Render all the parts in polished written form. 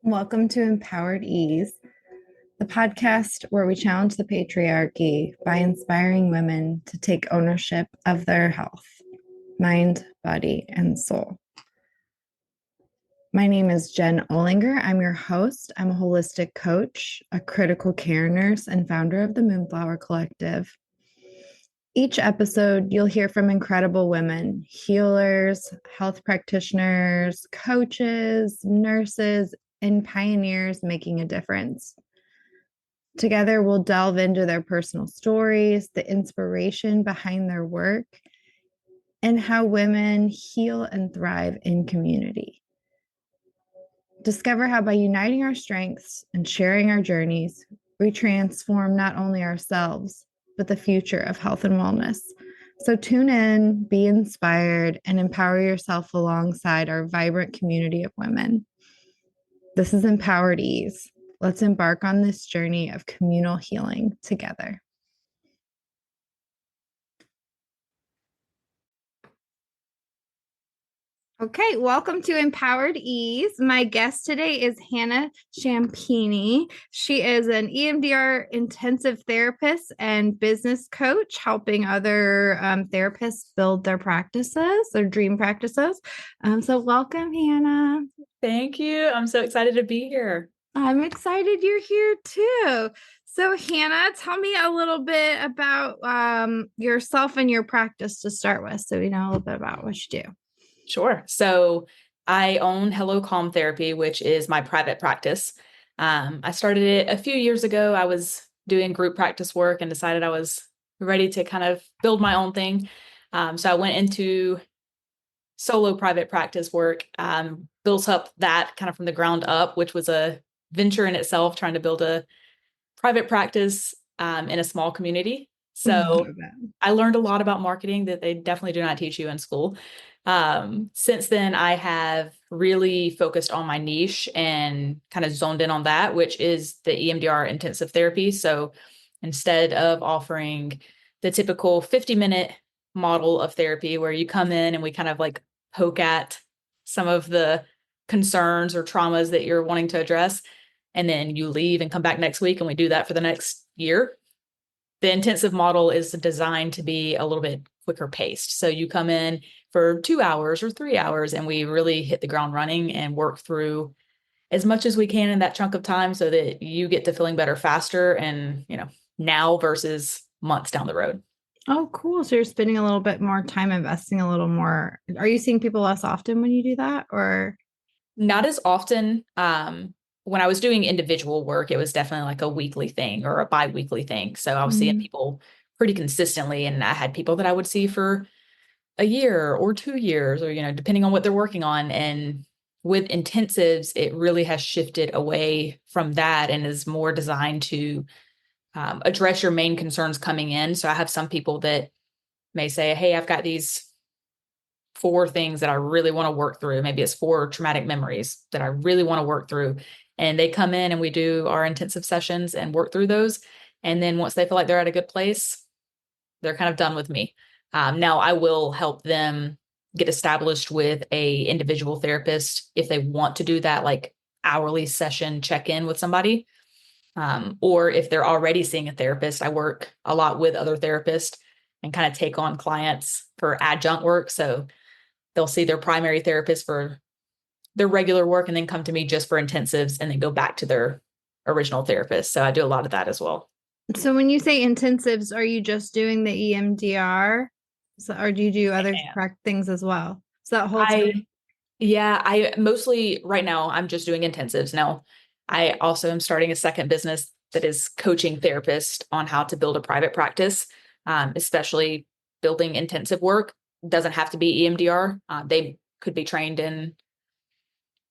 Welcome to Empowered Ease, the podcast where we challenge the patriarchy by inspiring women to take ownership of their health, mind, body, and soul. My name is Jen Olinger. I'm your host. I'm a holistic coach, a critical care nurse, and founder of the Moonflower Collective. Each episode, you'll hear from incredible women, healers, health practitioners, coaches, nurses, and pioneers making a difference. Together, we'll delve into their personal stories, the inspiration behind their work, and how women heal and thrive in community. Discover how by uniting our strengths and sharing our journeys, we transform not only ourselves, but the future of health and wellness. So tune in, be inspired, and empower yourself alongside our vibrant community of women. This is Empowered Ease. Let's embark on this journey of communal healing together. Okay, welcome to Empowered Ease. My guest today is Hannah Ciampini. She is an EMDR intensive therapist and business coach, helping other therapists build their practices, their dream practices. So welcome, Hannah. Thank you. I'm so excited to be here. I'm excited you're here too. So Hannah, tell me a little bit about yourself and your practice to start with, so we know a little bit about what you do. Sure. So I own Hello Calm Therapy, which is my private practice. I started it a few years ago. I was doing group practice work and decided I was ready to kind of build my own thing. So I went into solo private practice work, built up that kind of from the ground up, which was a venture in itself, trying to build a private practice in a small community. So I learned a lot about marketing that they definitely do not teach you in school. Since then, I have really focused on my niche and kind of zoned in on that, which is the EMDR intensive therapy. So instead of offering the typical 50-minute model of therapy where you come in and we kind of like poke at some of the concerns or traumas that you're wanting to address, and then you leave and come back next week and we do that for the next year. The intensive model is designed to be a little bit quicker paced. So you come in for 2 hours or 3 hours and we really hit the ground running and work through as much as we can in that chunk of time so that you get to feeling better faster and, now versus months down the road. Oh, cool. So you're spending a little bit more time investing a little more. Are you seeing people less often when you do that, or? Not as often. When I was doing individual work, it was definitely like a weekly thing or a bi-weekly thing. So I was seeing people pretty consistently, and I had people that I would see for a year or 2 years, or, depending on what they're working on. And with intensives, it really has shifted away from that and is more designed to address your main concerns coming in. So I have some people that may say, hey, I've got these 4 things that I really want to work through. Maybe it's 4 traumatic memories that I really want to work through. And they come in and we do our intensive sessions and work through those. And then once they feel like they're at a good place, they're kind of done with me. Now I will help them get established with a individual therapist if they want to do that, like hourly session check-in with somebody. Or if they're already seeing a therapist, I work a lot with other therapists and kind of take on clients for adjunct work. So they'll see their primary therapist for their regular work and then come to me just for intensives and then go back to their original therapist. So I do a lot of that as well. So when you say intensives, are you just doing the EMDR? Or do you do other things as well? So that whole time? I mostly right now I'm just doing intensives. Now I also am starting a second business that is coaching therapists on how to build a private practice, especially building intensive work. Doesn't have to be EMDR. They could be trained in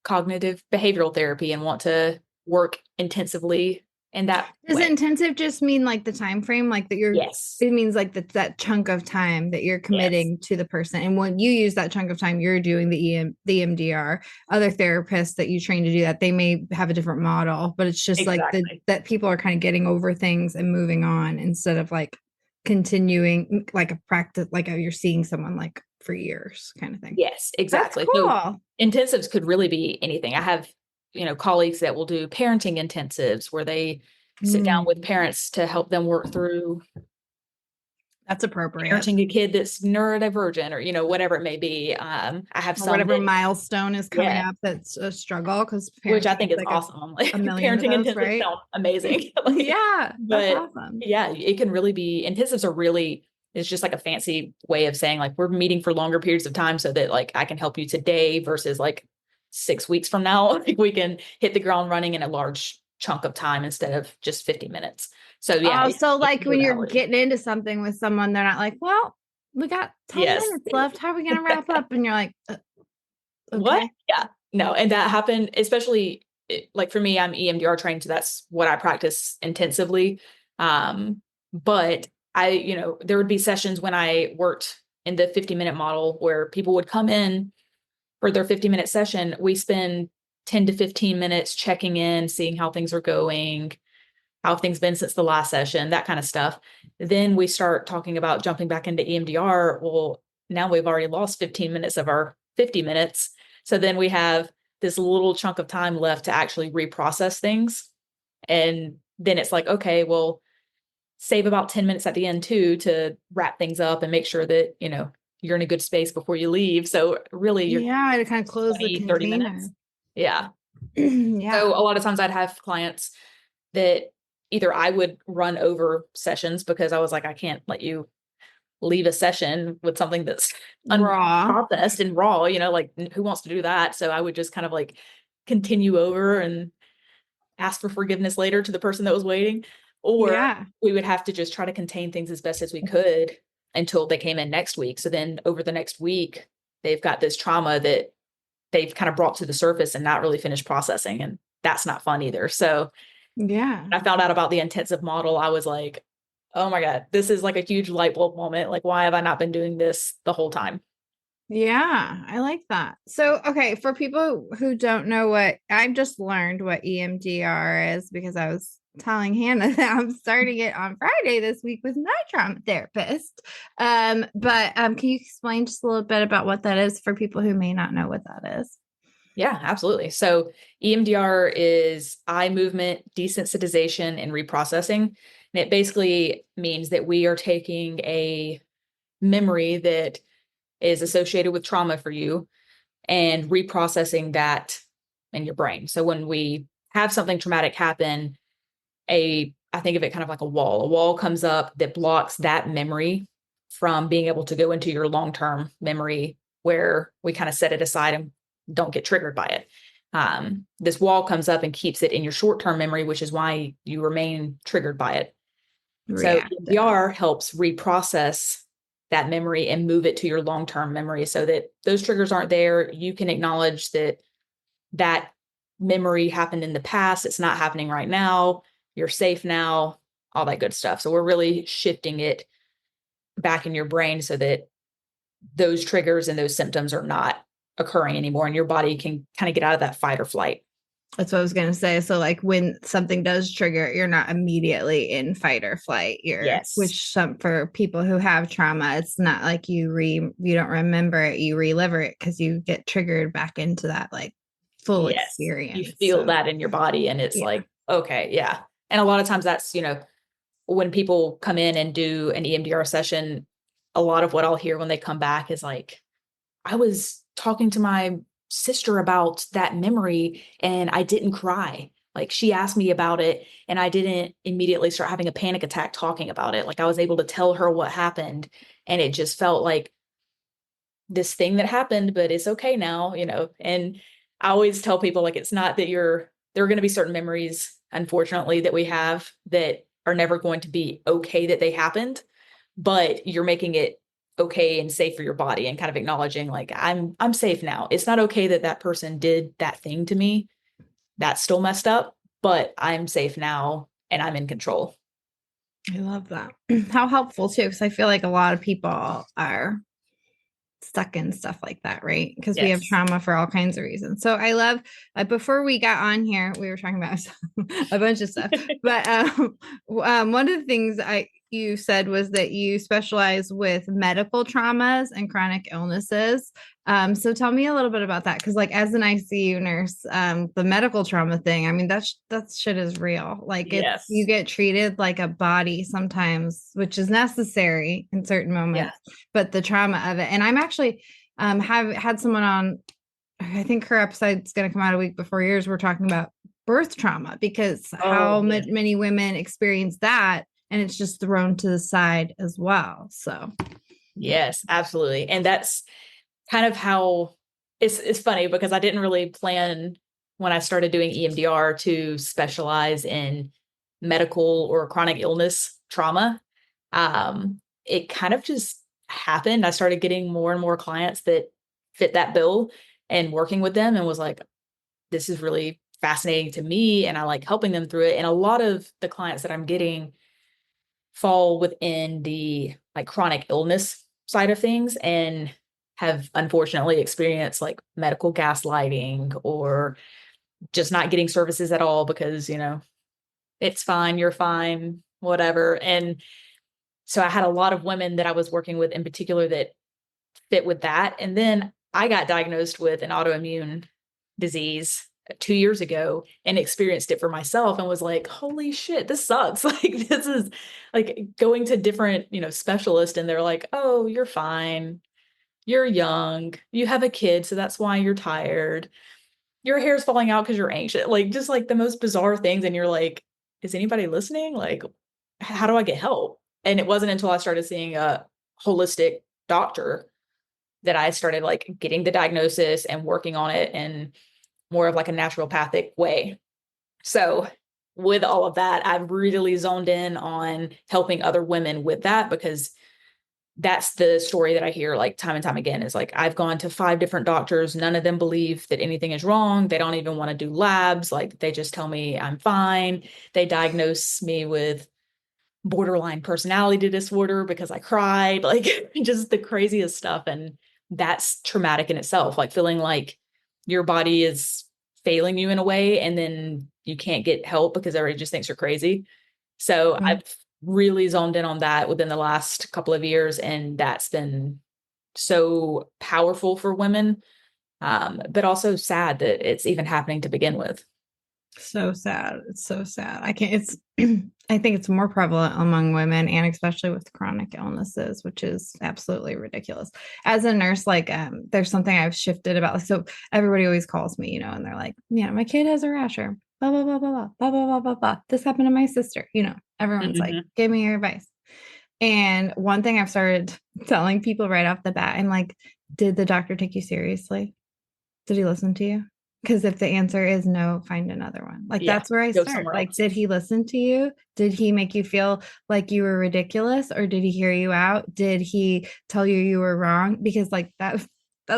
cognitive behavioral therapy and want to work intensively in that Does way. intensive just mean like the time frame, like that you're? Yes. It means like that chunk of time that you're committing to the person, and when you use that chunk of time, you're doing the EMDR. Other therapists that you train to do that, they may have a different model, but it's just like that people are kind of getting over things and moving on instead of like continuing like a practice, like you're seeing someone like for years kind of thing. Yes, exactly. That's cool. So intensives could really be anything. I have colleagues that will do parenting intensives where they sit down with Mm, parents to help them work through that's appropriate. parenting a kid that's neurodivergent or, whatever it may be. I have Or some whatever that, milestone is coming yeah, up that's a struggle because which I parenting think is is like awesome. Like a million of parenting those, intensives right? sound amazing. Like, Yeah, that's but awesome. yeah, it can really be, intensives are really, it's just like a fancy way of saying like we're meeting for longer periods of time so that like I can help you today versus like 6 weeks from now. Like we can hit the ground running in a large chunk of time instead of just 50 minutes. So yeah, Oh, so it like can go when to you're hourly. getting into something with someone, they're not like, well, we got 10 Yes. minutes left. How are we going to wrap up? And you're like, What? okay. Yeah. No, and that happened, especially like for me, I'm EMDR trained, so that's what I practice intensively. But there would be sessions when I worked in the 50-minute model where people would come in for their 50-minute session. We spend 10 to 15 minutes checking in, seeing how things are going, how have things been since the last session, that kind of stuff. Then we start talking about jumping back into EMDR. Well, now we've already lost 15 minutes of our 50 minutes. So then we have this little chunk of time left to actually reprocess things. And then it's like, okay, well, save about 10 minutes at the end too to wrap things up and make sure that, you're in a good space before you leave. So really you're Yeah, to kind of close the 20, 30 minutes. container. Yeah. Yeah. So a lot of times I'd have clients that either I would run over sessions because I was like, I can't let you leave a session with something that's Raw. unprocessed and raw, like who wants to do that? So I would just kind of like continue over and ask for forgiveness later to the person that was waiting. Or Yeah. we would have to just try to contain things as best as we could until they came in next week. So then over the next week, they've got this trauma that they've kind of brought to the surface and not really finished processing. And that's not fun either. So Yeah. I found out about the intensive model, I was like, oh my God, this is like a huge light bulb moment. Like, why have I not been doing this the whole time? Yeah, I like that. So, okay, for people who don't know what I've just learned what EMDR is because I was telling Hannah that I'm starting it on Friday this week with my trauma therapist. But can you explain just a little bit about what that is for people who may not know what that is? Yeah, absolutely. So EMDR is eye movement desensitization and reprocessing. And it basically means that we are taking a memory that is associated with trauma for you and reprocessing that in your brain. So when we have something traumatic happen, I think of it kind of like a wall. A wall comes up that blocks that memory from being able to go into your long-term memory where we kind of set it aside and don't get triggered by it. This wall comes up and keeps it in your short-term memory, which is why you remain triggered by it. So Reactive. EMDR helps reprocess that memory and move it to your long-term memory so that those triggers aren't there. You can acknowledge that that memory happened in the past. It's not happening right now. You're safe now, all that good stuff. So we're really shifting it back in your brain so that those triggers and those symptoms are not occurring anymore. And your body can kind of get out of that fight or flight. That's what I was going to say. So, like when something does trigger, you're not immediately in fight or flight. Yes. Which some for people who have trauma, it's not like you don't remember it, you relive it because you get triggered back into that like full Yes. You experience. feel So, that in your body. And it's yeah, like, okay, yeah. And a lot of times that's, when people come in and do an EMDR session, a lot of what I'll hear when they come back is like, I was talking to my sister about that memory and I didn't cry. Like she asked me about it and I didn't immediately start having a panic attack talking about it. Like I was able to tell her what happened and it just felt like this thing that happened, but it's okay now. And I always tell people like it's not that there are going to be certain memories, unfortunately, that we have that are never going to be okay that they happened, but you're making it okay and safe for your body and kind of acknowledging like I'm safe now. It's not okay that that person did that thing to me. That's still messed up, but I'm safe now and I'm in control. I love that. How helpful too, because I feel like a lot of people are stuck in stuff like that, right? Because we have Yes. trauma for all kinds of reasons. So I love before we got on here, we were talking about a bunch of stuff, but one of the things you said was that you specialize with medical traumas and chronic illnesses. So tell me a little bit about that. Cause like as an ICU nurse, the medical trauma thing, I mean, that shit is real. Like you Yes. get treated like a body sometimes, which is necessary in certain Yeah. moments, but the trauma of it. And I'm actually have had someone on, I think her episode's going to come out a week before yours. We're talking about birth trauma because how Oh, yeah. many women experience that and it's just thrown to the side as well. So Yes, absolutely. And that's kind of how it's funny because I didn't really plan when I started doing EMDR to specialize in medical or chronic illness trauma. It kind of just happened. I started getting more and more clients that fit that bill and working with them and was like, this is really fascinating to me. And I like helping them through it. And a lot of the clients that I'm getting fall within the like chronic illness side of things and have unfortunately experienced like medical gaslighting or just not getting services at all because, it's fine, you're fine, whatever. And so I had a lot of women that I was working with in particular that fit with that. And then I got diagnosed with an autoimmune disease 2 years ago and experienced it for myself and was like, holy shit, this sucks. Like, this is like going to different, specialists and they're like, oh, you're fine. You're young. You have a kid. So that's why you're tired. Your hair's falling out because you're anxious. Like, just like the most bizarre things. And you're like, is anybody listening? Like, how do I get help? And it wasn't until I started seeing a holistic doctor that I started like getting the diagnosis and working on it in more of like a naturopathic way. So with all of that, I've really zoned in on helping other women with that because that's the story that I hear like time and time again is like, I've gone to 5 different doctors. None of them believe that anything is wrong. They don't even want to do labs. Like they just tell me I'm fine. They diagnose me with borderline personality disorder because I cried, like just the craziest stuff. And that's traumatic in itself, like feeling like your body is failing you in a way and then you can't get help because everybody just thinks you're crazy. So mm, I've really zoned in on that within the last couple of years. And that's been so powerful for women, but also sad that it's even happening to begin with. so sad. It's so sad. I can't, it's, I think it's more prevalent among women and especially with chronic illnesses, which is absolutely ridiculous. As a nurse, like, there's something I've shifted about. So everybody always calls me, and they're like, yeah, my kid has a rash or blah, blah, blah, blah, blah, blah, blah, blah, blah, blah. This happened to my sister, everyone's like, Mhm. give me your advice. And one thing I've started telling people right off the bat, I'm like, did the doctor take you seriously? Did he listen to you? Because if the answer is no, find another one. Like Yeah, that's where I go start. somewhere Like, else. did he listen to you? Did he make you feel like you were ridiculous or did he hear you out? Did he tell you were wrong? Because like that's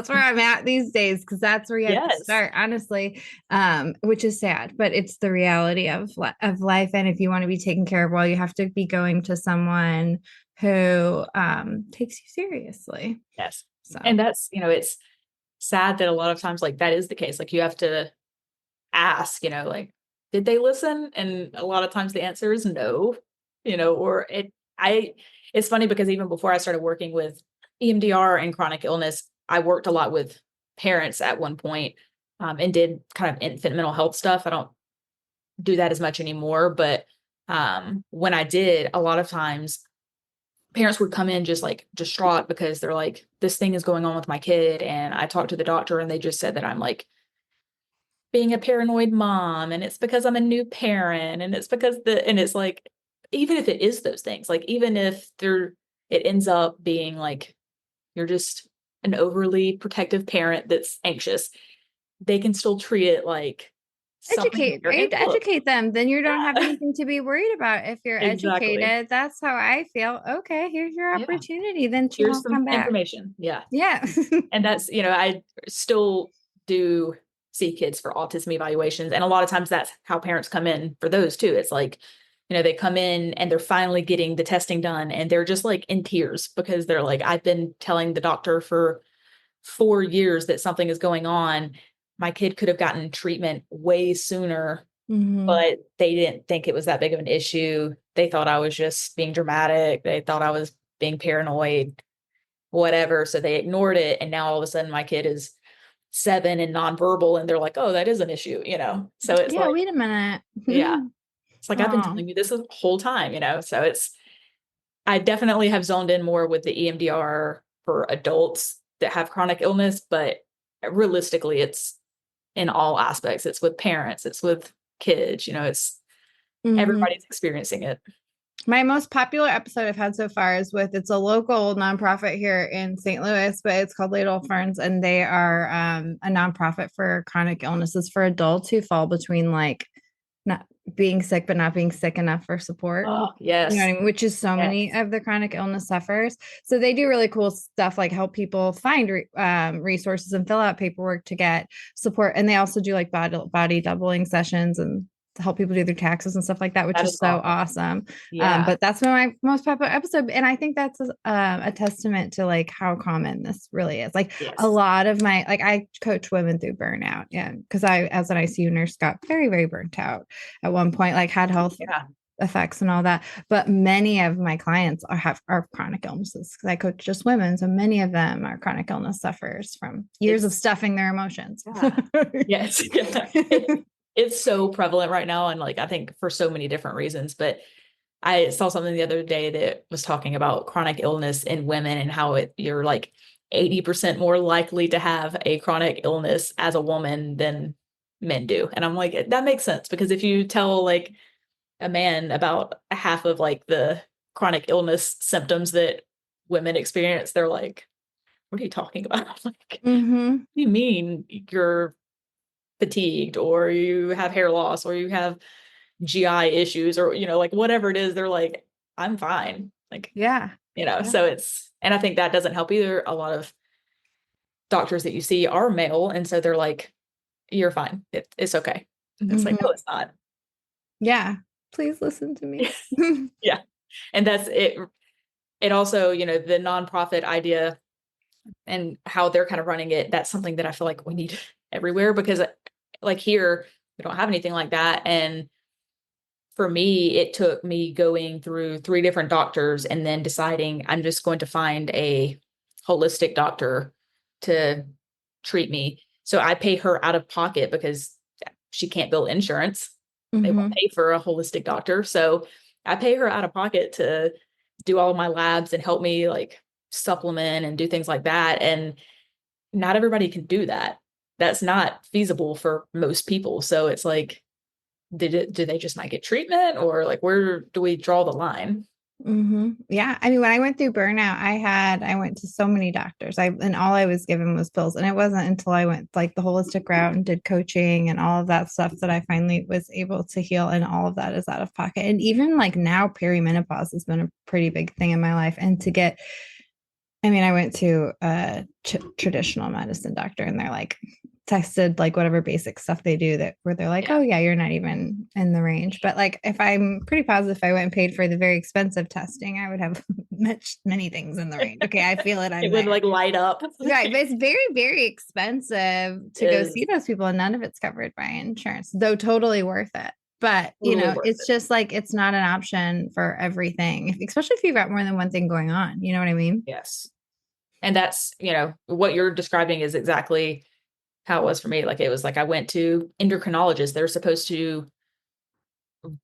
where I'm at these days because that's where you have to Yes. start, honestly, which is sad, but it's the reality of life. And if you want to be taken care of well, you have to be going to someone who takes you seriously. Yes. So And that's, it's sad that a lot of times like that is the case. Like you have to ask, like, did they listen? And a lot of times the answer is no, or it's funny because even before I started working with EMDR and chronic illness, I worked a lot with parents at one point, and did kind of infant mental health stuff. I don't do that as much anymore, but when I did, a lot of times parents would come in just like distraught because they're like, this thing is going on with my kid. And I talked to the doctor and they just said that I'm like being a paranoid mom and it's because I'm a new parent and it's because and it's like, even if it is those things, like even if it ends up being like, you're just an overly protective parent that's anxious, they can still treat it like something educate, bigger. right? And look, Educate them. Then you don't have yeah, anything to be worried about. If you're exactly. educated, that's how I feel. Okay, here's your Yeah. opportunity. Then she Here's won't some come back. information. Yeah. Yeah. And that's, I still do see kids for autism evaluations. And a lot of times that's how parents come in for those too. It's like, they come in and they're finally getting the testing done and they're just like in tears because they're like, I've been telling the doctor for 4 years that something is going on. My kid could have gotten treatment way sooner, hmm but they didn't think it was that big of an issue. They thought I was just being dramatic. They thought I was being paranoid. whatever. So they ignored it. And now all of a sudden my kid is 7 and nonverbal, and they're like, oh, that is an issue, So it's Yeah, like, wait a minute. yeah, it's like, I've been Oh. telling you this the whole time, So I definitely have zoned in more with the EMDR for adults that have chronic illness, but realistically, it's in all aspects. It's with parents, it's with kids, it's Mhm. everybody's experiencing it. My most popular episode I've had so far is with it's a local nonprofit here in St. Louis, but it's called Ladle Ferns, and they are a nonprofit for chronic illnesses for adults who fall between like not being sick but not being sick enough for support. Oh, You know what yes. I mean? Which is so many Yes. of the chronic illness sufferers. So they do really cool stuff like help people find resources and fill out paperwork to get support. And they also do like body doubling sessions and to help people do their taxes and stuff like that, which That is is so awesome. awesome. Yeah. But that's been my most popular episode. And I think that's a testament to like how common this really is. Like a Yes. lot of my, like I coach women through burnout. Yeah. Cause I, as an ICU nurse, got very, very burnt out at one point, like had health Yeah. effects and all that. But many of my clients are chronic illnesses because I coach just women. So many of them are chronic illness sufferers from years of It's, stuffing their emotions. yeah. Yes. It's so prevalent right now. And like, I think for so many different reasons, but I saw something the other day that was talking about chronic illness in women and how you're like 80% more likely to have a chronic illness as a woman than men do. And I'm like, that makes sense because if you tell like a man about half of like the chronic illness symptoms that women experience, they're like, what are you talking about? Like, Mm-hmm. what do you mean you're fatigued or you have hair loss or you have GI issues or, like whatever it is, they're like, I'm fine. Like, Yeah. Yeah. so and I think that doesn't help either. A lot of doctors that you see are male. And so they're like, you're fine. It's okay. And it's like, no, Mm-hmm. it's not. Yeah. Please listen to me. Yeah. And that's it. It also, the nonprofit idea and how they're kind of running it, that's something that I feel like we need everywhere because like here, we don't have anything like that. And for me, it took me going through 3 different doctors and then deciding I'm just going to find a holistic doctor to treat me. So I pay her out of pocket because she can't bill insurance. They won't Mm-hmm. pay for a holistic doctor. So I pay her out of pocket to do all of my labs and help me like supplement and do things like that. And not everybody can do that. That's not feasible for most people. So it's like, do they just not get treatment or like where do we draw the line? Mm-hmm. Yeah. I mean, when I went through burnout, I went to so many doctors. And all I was given was pills. And it wasn't until I went like the holistic route and did coaching and all of that stuff that I finally was able to heal. And all of that is out of pocket. And even like now, perimenopause has been a pretty big thing in my life. And to get, I mean, I went to a traditional medicine doctor and they're like, tested like whatever basic stuff they do that where they're like, Yeah. oh yeah, you're not even in the range. But like if I'm pretty positive if I went and paid for the very expensive testing, I would have many things in the range. Okay, I feel it, I'm It would there. like light up. Right. But it's very, very expensive to go see Is those people and none of it's covered by insurance, though totally worth it. But totally worth it's it. just like it's not an option for everything, especially if you've got more than one thing going on. You know what I mean? Yes. And that's, what you're describing is exactly how it was for me. Like it was like I went to endocrinologists. They're supposed to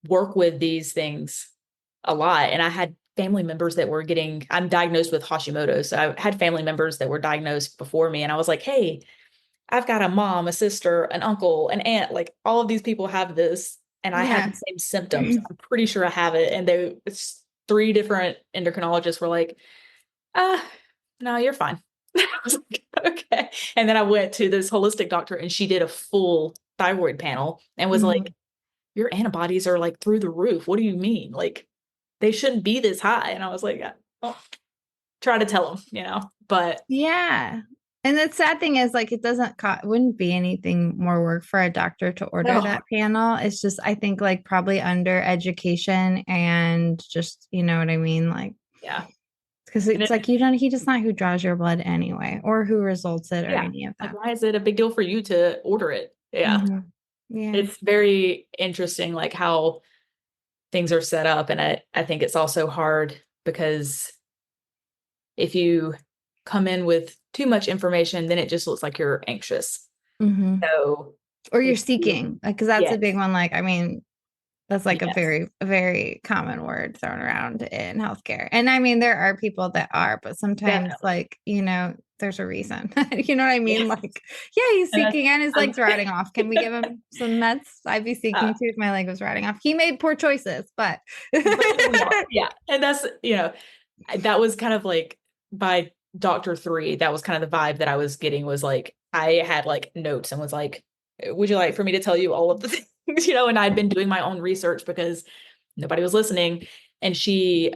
work with these things a lot. And I had family members that were I'm diagnosed with Hashimoto's. So I had family members that were diagnosed before me. And I was like, hey, I've got a mom, a sister, an uncle, an aunt, like all of these people have this. And I have Yeah. the same symptoms. I'm pretty sure I have it. And it's 3 different endocrinologists were like, no, you're fine. I was like, okay. And then I went to this holistic doctor and she did a full thyroid panel and was Mhm. like, your antibodies are like through the roof. What do you mean? Like they shouldn't be this high. And I was like, oh, try to tell them, but Yeah. And the sad thing is, like, it doesn't wouldn't be anything more work for a doctor to order no, that panel. It's just, I think, like, probably under education and just, you know what I mean? Like, yeah. because And it's like, he does not who draws your blood anyway, or who results it, or yeah, any of like that. why is it a big deal for you to order it? Yeah. Hmm. Yeah. It's very interesting, like how things are set up. And I think it's also hard because if you come in with too much information, then it just looks like you're anxious. Mm-hmm. So Or you're if you, seeking, because that's a yes, big one. Like, I mean, that's like yes, a very common word thrown around in healthcare. And I mean, there are people that are, but sometimes, definitely. like, there's a reason. You know what I mean? Yes. Like, yeah, he's And seeking and his leg's that's, rotting off. Can we give him some meds? I'd be uh, seeking too if my leg was rotting off. He made poor choices, but but here we are. Yeah. And that's, that was kind of like by Doctor 3, that was kind of the vibe that I was getting was like, I had like notes and was like, would you like for me to tell you all of the things, and I'd been doing my own research because nobody was listening. And she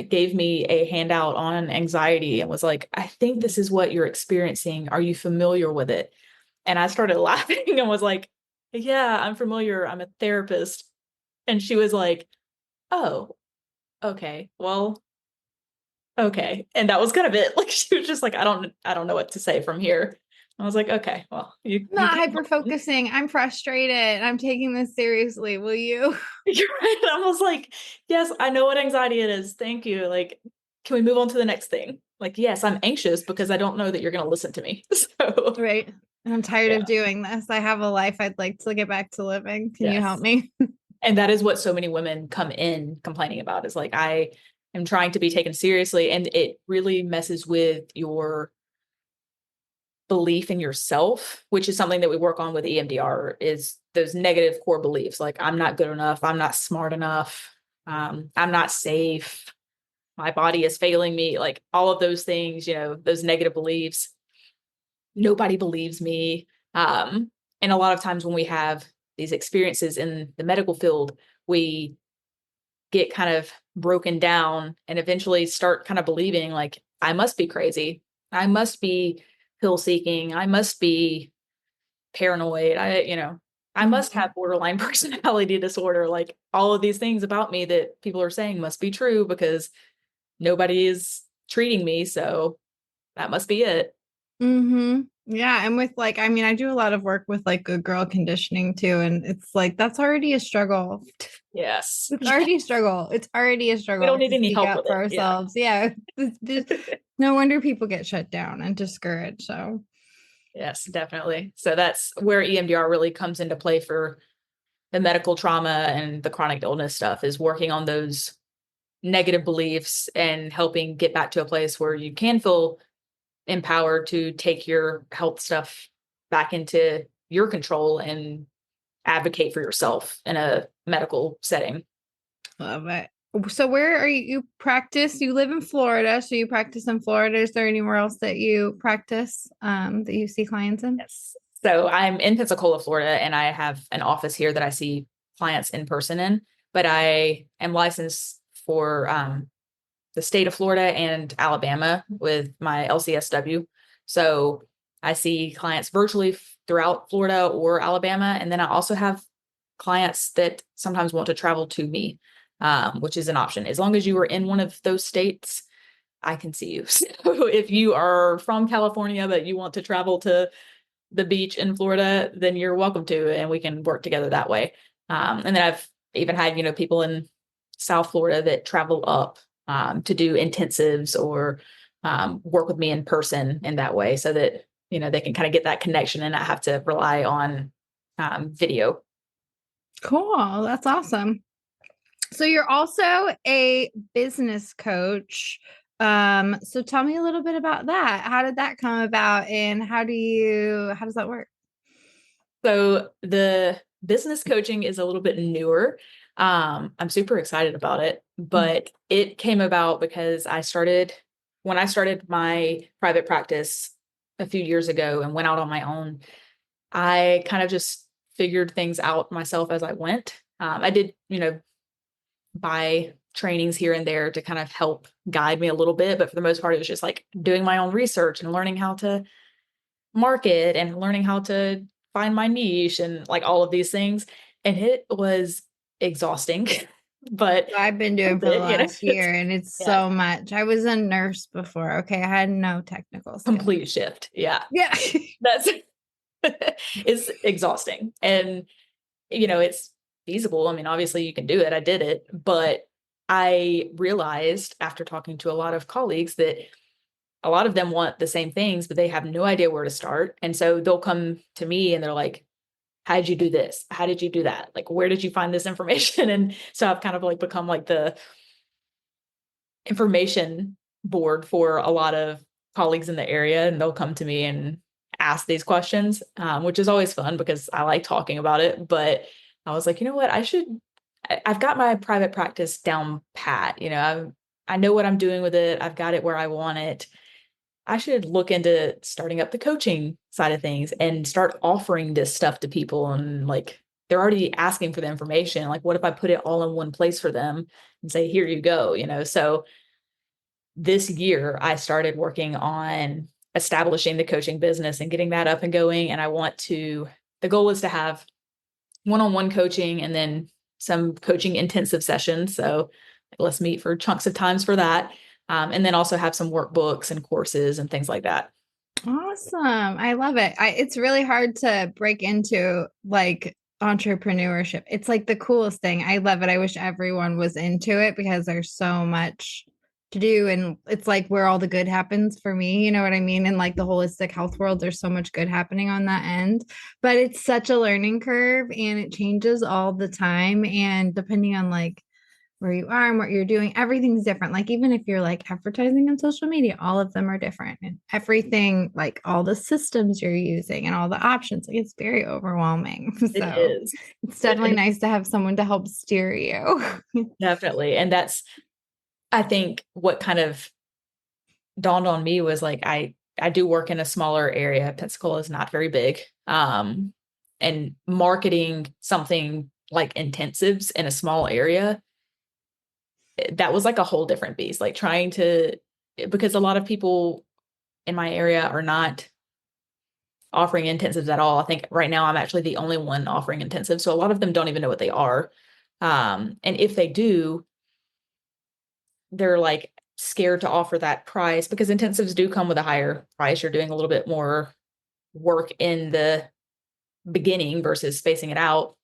gave me a handout on anxiety and was like, I think this is what you're experiencing. Are you familiar with it? And I started laughing and was like, yeah, I'm familiar. I'm a therapist. And she was like, oh, okay. Well, okay. And that was kind of it. Like she was just like, I don't know what to say from here. I was like, okay, well, you not keep hyper going. focusing. I'm frustrated. I'm taking this seriously. Will you? You're right. I was like, yes, I know what anxiety it is. Thank you. Like, can we move on to the next thing? Like, yes, I'm anxious because I don't know that you're going to listen to me. So, Right. I'm tired yeah, of doing this. I have a life I'd like to get back to living. Can you help yes. me? And that is what so many women come in complaining about is like, I am trying to be taken seriously. And it really messes with your belief in yourself, which is something that we work on with EMDR, is those negative core beliefs. Like, I'm not good enough. I'm not smart enough. I'm not safe. My body is failing me. Like all of those things, those negative beliefs. Nobody believes me. And a lot of times when we have these experiences in the medical field, we get kind of broken down and eventually start kind of believing like, I must be crazy. I must be pill seeking. I must be paranoid. I must Mhm. have borderline personality disorder. Like all of these things about me that people are saying must be true because nobody is treating me. So that must be it. Yeah, and with like, I mean, I do a lot of work with like good girl conditioning too, and it's like that's already a struggle. Yes. It's Yeah. already a struggle. It's already a We don't struggle need to any speak help up with for it. Yeah. ourselves. Yeah, no wonder people get shut down and discouraged. So, Yes, definitely. So that's where EMDR really comes into play for the medical trauma and the chronic illness stuff is working on those negative beliefs and helping get back to a place where you can feel empowered to take your health stuff back into your control and advocate for yourself in a medical setting. love it. So, where are you? You practice? You live in Florida, so you practice in Florida. Is there anywhere else that you practice that you see clients in? Yes. So I'm in Pensacola, Florida, and I have an office here that I see clients in person in, but I am licensed for the state of Florida and Alabama with my LCSW. So I see clients virtually throughout Florida or Alabama. And then I also have clients that sometimes want to travel to me, which is an option. As long as you are in one of those states, I can see you. So if you are from California, but you want to travel to the beach in Florida, then you're welcome to, and we can work together that way. And then I've even had, people in South Florida that travel up to do intensives or work with me in person in that way so that, they can kind of get that connection and not have to rely on video. Cool. That's awesome. So you're also a business coach. So tell me a little bit about that. How did that come about and how does that work? So the business coaching is a little bit newer. I'm super excited about it, but it came about because when I started my private practice a few years ago and went out on my own, I kind of just figured things out myself as I went. I did, buy trainings here and there to kind of help guide me a little bit, but for the most part, it was just like doing my own research and learning how to market and learning how to find my niche and like all of these things. And it was exhausting, but I've been doing worth for the it, last year and it's yeah, so much. I was a nurse before. Okay. I had no technical skill. complete shift. Yeah. Yeah. That's it's exhausting. And it's feasible. I mean, obviously you can do it. I did it, but I realized after talking to a lot of colleagues that a lot of them want the same things, but they have no idea where to start. And so they'll come to me and they're like, how did you do this? How did you do that? Like, where did you find this information? And so I've kind of like become like the information board for a lot of colleagues in the area, and they'll come to me and ask these questions, which is always fun because I like talking about it. But I was like, you know what? I've got my private practice down pat. I know what I'm doing with it. I've got it where I want it. I should look into starting up the coaching side of things and start offering this stuff to people. And like, they're already asking for the information. Like, what if I put it all in one place for them and say, here you go, So this year I started working on establishing the coaching business and getting that up and going. And the goal is to have one-on-one coaching and then some coaching intensive sessions. So let's meet for chunks of times for that. And then also have some workbooks and courses and things like that. Awesome. I love it. It's really hard to break into like entrepreneurship. It's like the coolest thing. I love it. I wish everyone was into it because there's so much to do. And it's like where all the good happens for me. You know what I mean? In like the holistic health world, there's so much good happening on that end. But it's such a learning curve and it changes all the time. And depending on like where you are and what you're doing, everything's different. Like even if you're like advertising on social media, all of them are different, and everything, like all the systems you're using and all the options, like it's very overwhelming. It So is. it's definitely nice to have someone to help steer you. Definitely. And that's, I think, what kind of dawned on me was like, I do work in a smaller area. Pensacola is not very big. And marketing something like intensives in a small area, that was like a whole different beast. Like because a lot of people in my area are not offering intensives at all. I think right now I'm actually the only one offering intensives. So a lot of them don't even know what they are. And if they do, they're like scared to offer that price because intensives do come with a higher price. You're doing a little bit more work in the beginning versus spacing it out.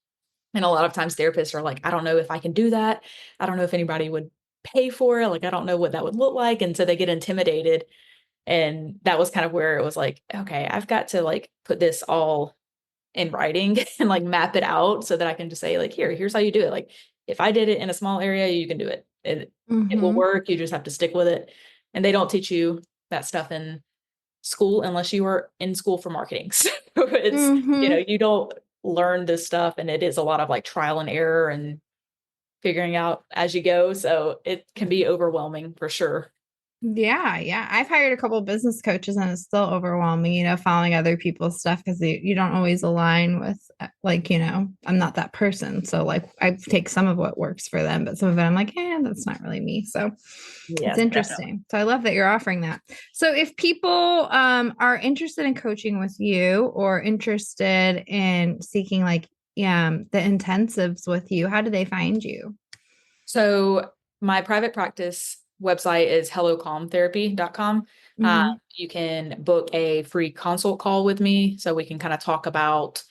And a lot of times therapists are like, I don't know if I can do that. I don't know if anybody would pay for it. Like, I don't know what that would look like. And so they get intimidated. And that was kind of where it was like, okay, I've got to like put this all in writing and like map it out so that I can just say like, here's how you do it. Like if I did it in a small area, you can do it. It will Mm-hmm. work. You just have to stick with it. And they don't teach you that stuff in school unless you are in school for marketing. So it's, Mm-hmm. you don't learn this stuff, and it is a lot of like trial and error and figuring out as you go. So it can be overwhelming for sure. Yeah, yeah. I've hired a couple of business coaches and it's still overwhelming, following other people's stuff because you don't always align with like, I'm not that person. So like I take some of what works for them, but some of it I'm like, that's not really me. So it's Yes, definitely. interesting. So I love that you're offering that. So if people are interested in coaching with you or interested in seeking like the intensives with you, how do they find you? So my private practice website is hellocalmtherapy.com. Mm-hmm. You can book a free consult call with me so we can kind of talk about,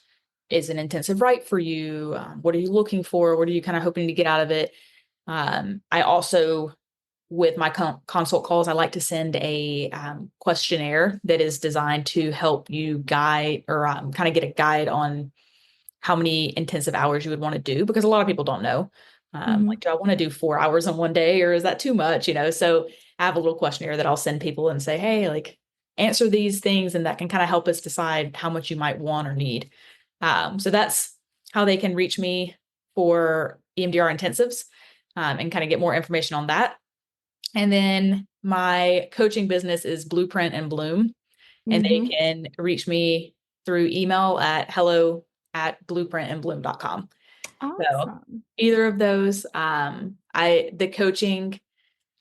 is an intensive right for you? What are you looking for? What are you kind of hoping to get out of it? I also, with my consult calls, I like to send a questionnaire that is designed to help you guide or kind of get a guide on how many intensive hours you would want to do, because a lot of people don't know. Mm-hmm. Like, do I want to do 4 hours in one day or is that too much? So I have a little questionnaire that I'll send people and say, hey, like answer these things, and that can kind of help us decide how much you might want or need. So that's how they can reach me for EMDR intensives, and kind of get more information on that. And then my coaching business is Blueprint and Bloom, and they Mm-hmm. can reach me through email at hello@blueprintandbloom.com. So Awesome. either of those, the coaching,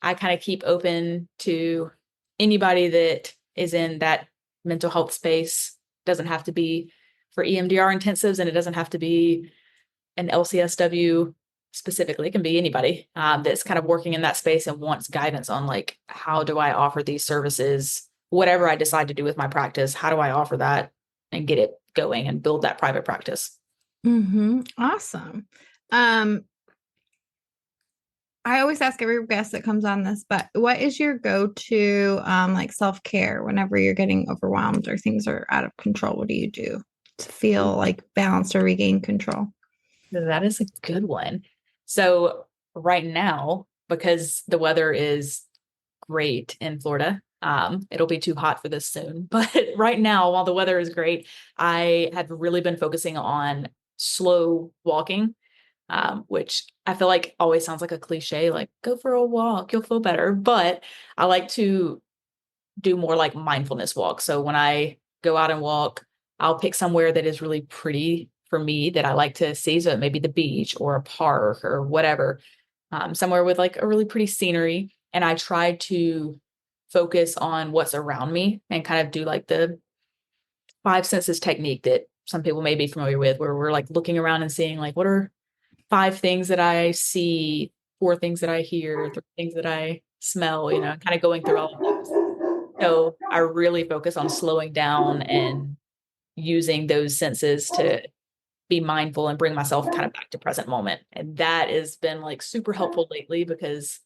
I kind of keep open to anybody that is in that mental health space. Doesn't have to be for EMDR intensives, and it doesn't have to be an LCSW specifically. It can be anybody that's kind of working in that space and wants guidance on like, how do I offer these services? Whatever I decide to do with my practice, how do I offer that and get it going and build that private practice? Mm-hmm. Awesome. Um, I always ask every guest that comes on this, but what is your go-to like self-care whenever you're getting overwhelmed or things are out of control? What do you do to feel like balanced or regain control? That is a good one. So right now, because the weather is great in Florida, it'll be too hot for this soon. But right now, while the weather is great, I have really been focusing on slow walking, which I feel like always sounds like a cliche, like go for a walk, you'll feel better. But I like to do more like mindfulness walks. So when I go out and walk, I'll pick somewhere that is really pretty for me that I like to see. So it may be the beach or a park or whatever, somewhere with like a really pretty scenery. And I try to focus on what's around me and kind of do like the five senses technique that some people may be familiar with, where we're like looking around and seeing like, what are five things that I see, four things that I hear, three things that I smell, kind of going through all of those. So I really focus on slowing down and using those senses to be mindful and bring myself kind of back to present moment. And that has been like super helpful lately because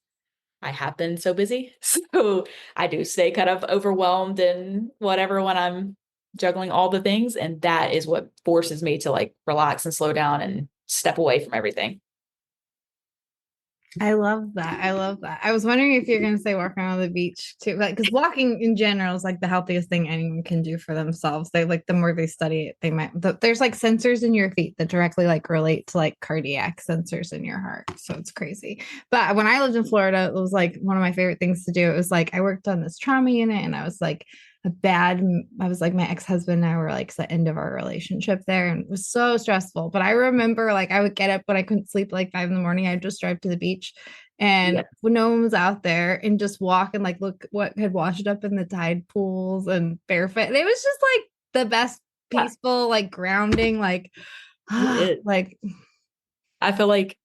I have been so busy. So I do stay kind of overwhelmed and whatever when I'm juggling all the things. And that is what forces me to like relax and slow down and step away from everything. I love that. I love that. I was wondering if you're going to say walking on the beach too, like because walking in general is like the healthiest thing anyone can do for themselves. They like the more they study it, they might. There's like sensors in your feet that directly like relate to like cardiac sensors in your heart. So it's crazy. But when I lived in Florida, it was like one of my favorite things to do. It was like I worked on this trauma unit, and I was like I was like my ex-husband and I were like the end of our relationship there, and it was so stressful. But I remember like I would get up when I couldn't sleep like 5 in the morning. I'd just drive to the beach Yeah. and when no one was out there and just walk and like look what had washed up in the tide pools and barefoot. And it was just like the best Yeah, peaceful, like grounding, like it is. like I feel like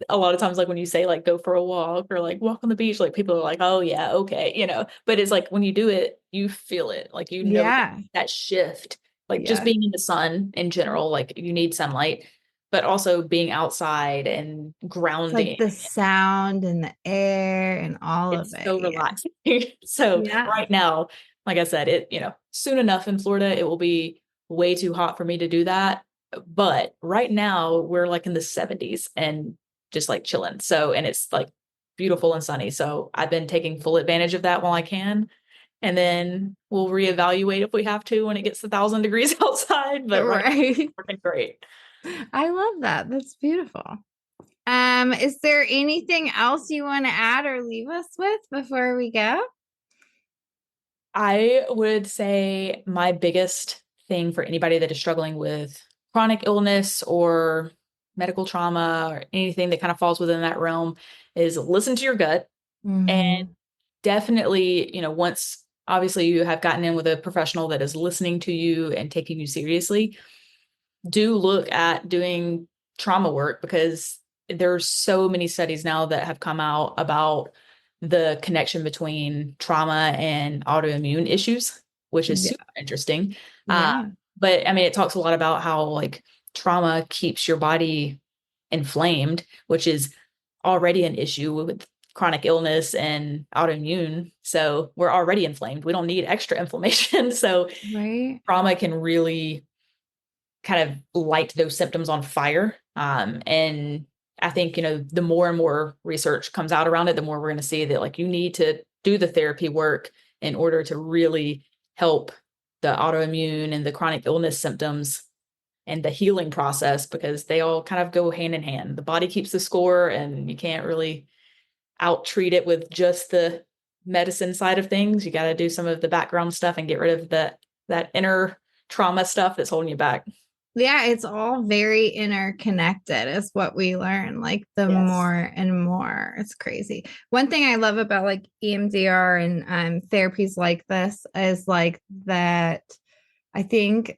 a lot of times, like when you say like go for a walk or like walk on the beach, like people are like, oh yeah, okay, but it's like when you do it, you feel it, like yeah. that shift, like just Yeah. being in the sun in general, like you need sunlight, but also being outside and It's like grounding. the sound and the air and all of It's it. so Yeah. relaxing. So Yeah. right now, like I said, soon enough in Florida, it will be way too hot for me to do that. But right now we're like in the 70s and just like chilling. So, and it's like beautiful and sunny. So I've been taking full advantage of that while I can. And then we'll reevaluate if we have to when it gets 1,000 degrees outside. But right now, Right. it's working great. I love that. That's beautiful. Is there anything else you want to add or leave us with before we go? I would say my biggest thing for anybody that is struggling with chronic illness or medical trauma or anything that kind of falls within that realm is listen to your gut. And Mm-hmm. definitely, once obviously you have gotten in with a professional that is listening to you and taking you seriously, do look at doing trauma work because there's so many studies now that have come out about the connection between trauma and autoimmune issues, which is Yeah. super interesting. Uh, Yeah. but I mean, it talks a lot about how like trauma keeps your body inflamed, which is already an issue with chronic illness and autoimmune. So we're already inflamed. We don't need extra inflammation. So Right. trauma can really kind of light those symptoms on fire. And I think, the more and more research comes out around it, the more we're going to see that like you need to do the therapy work in order to really help the autoimmune and the chronic illness symptoms and the healing process because they all kind of go hand in hand. The body keeps the score and you can't really out treat it with just the medicine side of things. You got to do some of the background stuff and get rid of that inner trauma stuff that's holding you back. Yeah, it's all very interconnected, is what we learn. Like the Yes. more and more, it's crazy. One thing I love about like EMDR and therapies like this is like that I think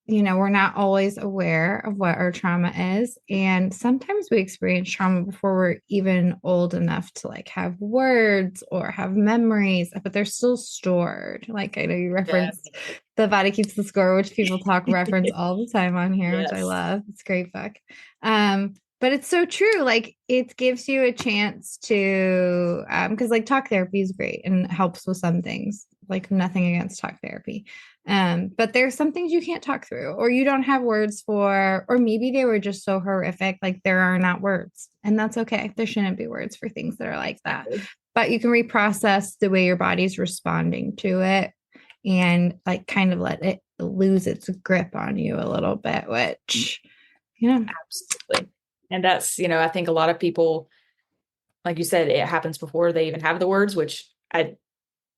we're not always aware of what our trauma is. And sometimes we experience trauma before we're even old enough to like have words or have memories, but they're still stored. Like I know you referenced Definitely. The Body Keeps the Score, which people talk reference all the time on here, which I Yes. love. It's a great book. Um, But it's so true. Like it gives you a chance to, because like talk therapy is great and helps with some things. Like nothing against talk therapy, but there's some things you can't talk through, or you don't have words for, or maybe they were just so horrific, like there are not words, and that's okay. There shouldn't be words for things that are like that, Exactly. but you can reprocess the way your body's responding to it, and like kind of let it lose its grip on you a little bit, which Absolutely. And that's, I think a lot of people, like you said, it happens before they even have the words, which I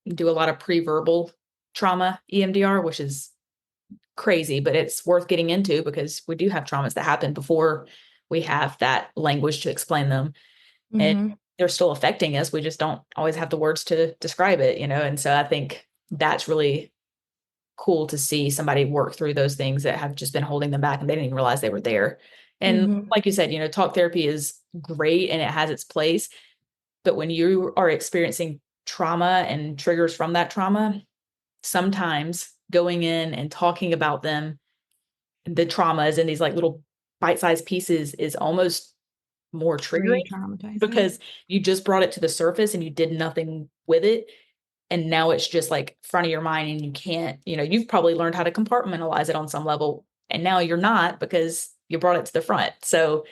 do a lot of pre-verbal trauma EMDR, which is crazy, but it's worth getting into because we do have traumas that happen before we have that language to explain them. And Mm-hmm. they're still affecting us. We just don't always have the words to describe it, And so I think that's really cool to see somebody work through those things that have just been holding them back and they didn't even realize they were there. And Mm-hmm. like you said, talk therapy is great and it has its place. But when you are experiencing trauma and triggers from that trauma, sometimes going in and talking about them, the traumas in these like little bite-sized pieces is almost more triggering Re-traumatizing. because you just brought it to the surface and you did nothing with it. And now it's just like front of your mind and you can't, you've probably learned how to compartmentalize it on some level. And now you're not because you brought it to the front. So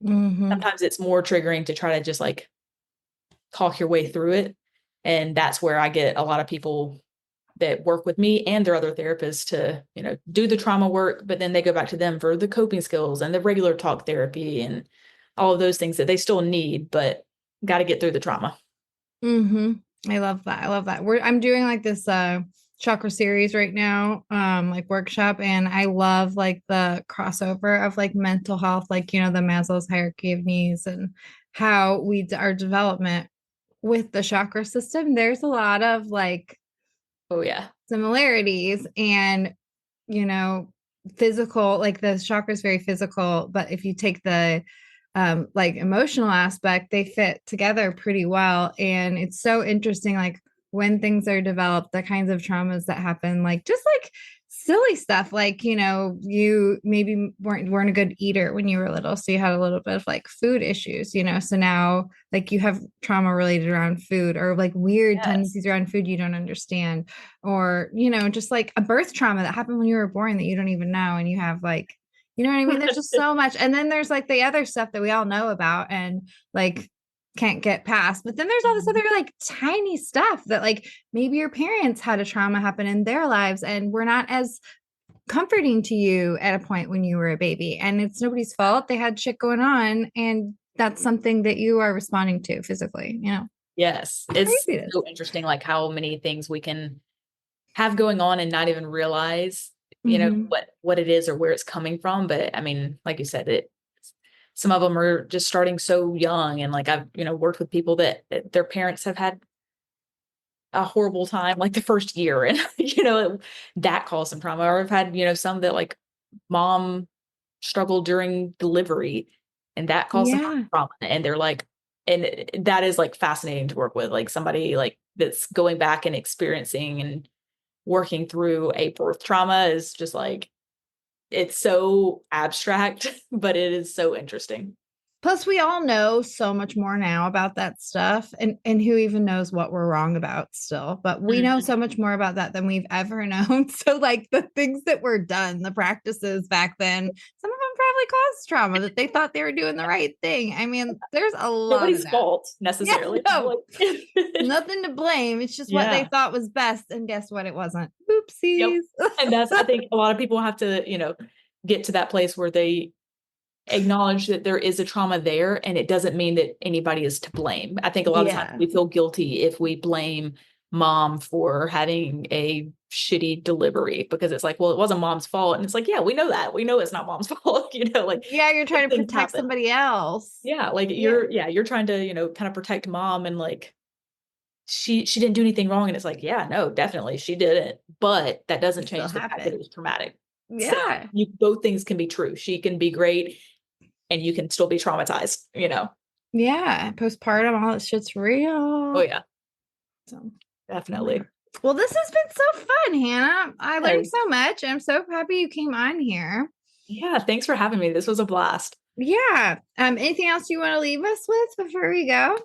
Mm-hmm. sometimes it's more triggering to try to just like talk your way through it. And that's where I get a lot of people that work with me and their other therapists to, do the trauma work, but then they go back to them for the coping skills and the regular talk therapy and all of those things that they still need, but got to get through the trauma. Mm-hmm. I love that. I love that. I'm doing like this chakra series right now, like workshop, and I love like the crossover of like mental health, like the Maslow's hierarchy of needs and how our development with the chakra system. There's a lot of like Oh yeah. similarities and you know physical, like the chakra is very physical, but if you take the like emotional aspect, they fit together pretty well. And it's so interesting, like when things are developed, the kinds of traumas that happen, like just like silly stuff, like you maybe weren't a good eater when you were little, so you had a little bit of like food issues, so now like you have trauma related around food, or like weird Yes. tendencies around food you don't understand, or just like a birth trauma that happened when you were born that you don't even know, and you have like, what I mean? There's just so much. And then there's like the other stuff that we all know about and like can't get past. But then there's all this other like tiny stuff that like maybe your parents had a trauma happen in their lives and were not as comforting to you at a point when you were a baby. And it's nobody's fault. They had shit going on. And that's something that you are responding to physically, Yes. How It's crazy it is. so interesting, like how many things we can have going on and not even realize, Mm-hmm. what it is or where it's coming from. But I mean, like you said, some of them are just starting so young. And like I've, worked with people that their parents have had a horrible time like the first year and that caused some trauma. Or I've had, some that like mom struggled during delivery and that caused some Yeah. trauma. And they're like, and that is like fascinating to work with, like somebody like that's going back and experiencing and working through a birth trauma is just like, it's so abstract, but it is so interesting. Plus, we all know so much more now about that stuff, and who even knows what we're wrong about still. But we know Mhm. so much more about that than we've ever known. So, like the things that were done, the practices back then, some of them probably caused trauma that they thought they were doing the right thing. I mean, there's a lot of Nobody's that. fault Yeah, necessarily. no, Like, nothing to blame. It's just what they yeah. thought was best, and guess what? It wasn't. Yep. Oopsies. And that's, I think a lot of people have to, get to that place where they acknowledge that there is a trauma there and it doesn't mean that anybody is to blame. I think a lot of times Yeah. we feel guilty if we blame mom for having a shitty delivery because it's like, well, it wasn't mom's fault. And it's like, yeah, we know that. We know it's not mom's fault, like Yeah, you're trying to things protect happen. somebody else. Yeah, like Yeah. you're trying to, kind of protect mom and like she didn't do anything wrong. And it's like, yeah, no, definitely she didn't. But that doesn't It still change the fact that it happened. was traumatic. So Yeah. you both things can be true. She can be great and you can still be traumatized. Yeah, postpartum, all that shit's Oh real. yeah, So, oh my definitely. God. Well, this has been so fun, Hannah. I learned Yes. so much. I'm so happy you came on here. Yeah, thanks for having me. This was a blast. Yeah. Anything else you want to leave us with before we go?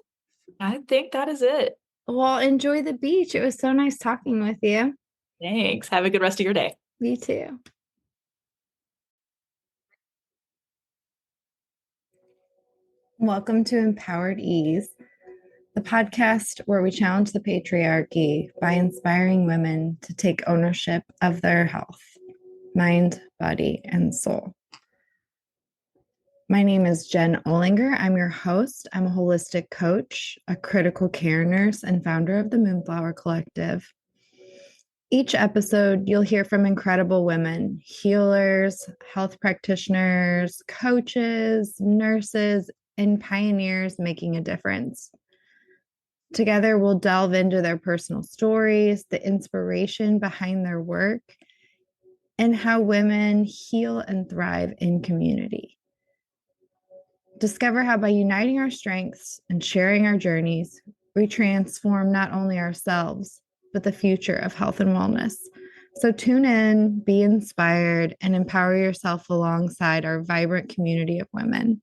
I think that is it. Well, enjoy the beach. It was so nice talking with you. Thanks. Have a good rest of your day. You too. Welcome to Empowered Ease, the podcast where we challenge the patriarchy by inspiring women to take ownership of their health, mind, body, and soul. My name is Jen Olinger. I'm your host. I'm a holistic coach, a critical care nurse, and founder of the Moonflower Collective. Each episode, you'll hear from incredible women, healers, health practitioners, coaches, nurses, and pioneers making a difference. Together, we'll delve into their personal stories, the inspiration behind their work, and how women heal and thrive in community. Discover how by uniting our strengths and sharing our journeys, we transform not only ourselves, but the future of health and wellness. So tune in, be inspired, and empower yourself alongside our vibrant community of women.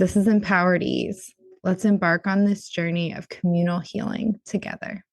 This is Empowered Ease. Let's embark on this journey of communal healing together.